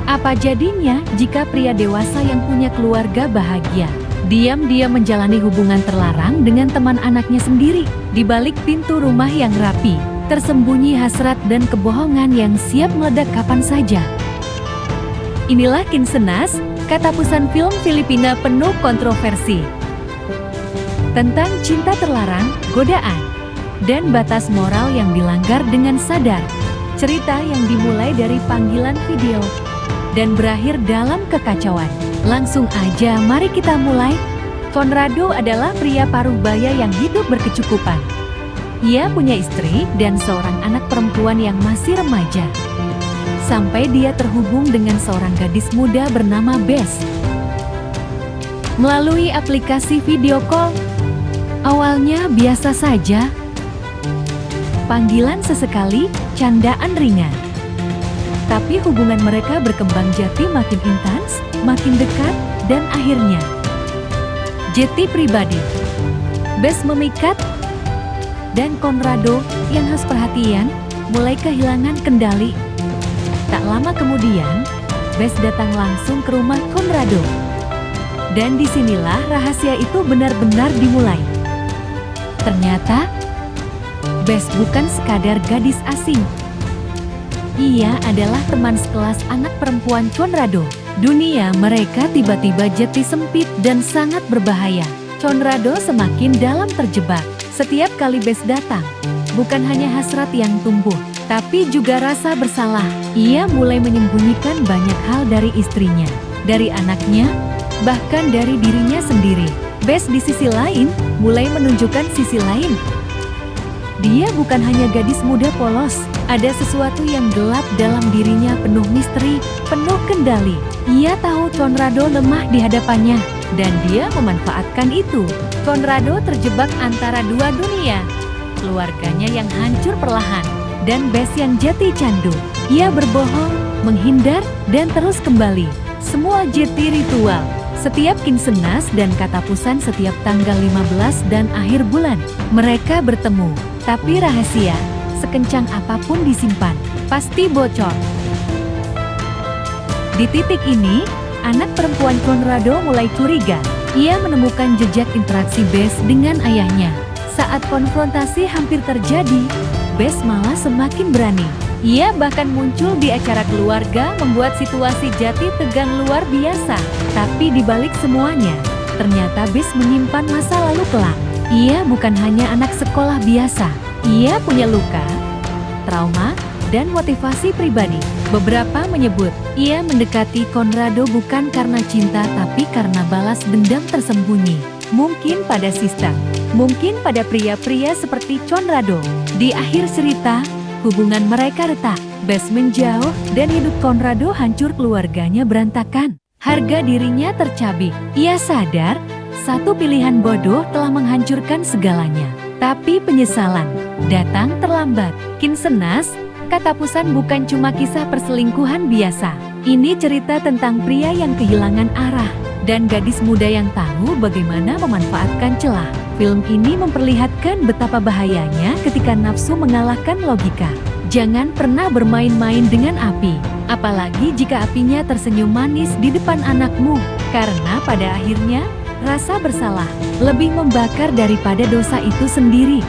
Apa jadinya jika pria dewasa yang punya keluarga bahagia, diam-diam menjalani hubungan terlarang dengan teman anaknya sendiri? Di balik pintu rumah yang rapi, tersembunyi hasrat dan kebohongan yang siap meledak kapan saja. Inilah Kinsenas, katapusan film Filipina penuh kontroversi. Tentang cinta terlarang, godaan, dan batas moral yang dilanggar dengan sadar. Cerita yang dimulai dari panggilan video dan berakhir dalam kekacauan. Langsung aja mari kita mulai. Conrado adalah pria paruh baya yang hidup berkecukupan. Ia punya istri dan seorang anak perempuan yang masih remaja. Sampai dia terhubung dengan seorang gadis muda bernama Bess melalui aplikasi video call. Awalnya biasa saja. Panggilan sesekali, candaan ringan. Tapi hubungan mereka berkembang jati makin intens, makin dekat, dan akhirnya jati pribadi. Bess memikat, dan Conrado yang khas perhatian mulai kehilangan kendali. Tak lama kemudian, Bess datang langsung ke rumah Conrado. Dan disinilah rahasia itu benar-benar dimulai. Ternyata, Bess bukan sekadar gadis asing. Ia adalah teman sekelas anak perempuan Conrado. Dunia mereka tiba-tiba jati sempit dan sangat berbahaya. Conrado semakin dalam terjebak. Setiap kali Bess datang, bukan hanya hasrat yang tumbuh, tapi juga rasa bersalah. Ia mulai menyembunyikan banyak hal dari istrinya, dari anaknya, bahkan dari dirinya sendiri. Bess di sisi lain, mulai menunjukkan sisi lain. Dia bukan hanya gadis muda polos, ada sesuatu yang gelap dalam dirinya, penuh misteri, penuh kendali. Ia tahu Conrado lemah di hadapannya, dan dia memanfaatkan itu. Conrado terjebak antara dua dunia, keluarganya yang hancur perlahan, dan Bess yang jati candu. Ia berbohong, menghindar, dan terus kembali. Semua jati ritual. Setiap Kinsenas dan katapusan setiap tanggal 15 dan akhir bulan, mereka bertemu. Tapi rahasia, sekencang apapun disimpan, pasti bocor. Di titik ini, anak perempuan Conrado mulai curiga. Ia menemukan jejak interaksi Bess dengan ayahnya. Saat konfrontasi hampir terjadi, Bess malah semakin berani. Ia bahkan muncul di acara keluarga, membuat situasi jati tegang luar biasa. Tapi di balik semuanya, ternyata Bess menyimpan masa lalu kelak. Ia bukan hanya anak sekolah biasa. Ia punya luka, trauma, dan motivasi pribadi. Beberapa menyebut, ia mendekati Conrado bukan karena cinta tapi karena balas dendam tersembunyi. Mungkin pada sistem, mungkin pada pria-pria seperti Conrado. Di akhir cerita, hubungan mereka retak. Bess menjauh, dan hidup Conrado hancur, keluarganya berantakan. Harga dirinya tercabik. Ia sadar, satu pilihan bodoh telah menghancurkan segalanya. Tapi penyesalan datang terlambat. Kinsenas, katapusan bukan cuma kisah perselingkuhan biasa. Ini cerita tentang pria yang kehilangan arah dan gadis muda yang tahu bagaimana memanfaatkan celah. Film ini memperlihatkan betapa bahayanya ketika nafsu mengalahkan logika. Jangan pernah bermain-main dengan api, apalagi jika apinya tersenyum manis di depan anakmu, karena pada akhirnya rasa bersalah lebih membakar daripada dosa itu sendiri.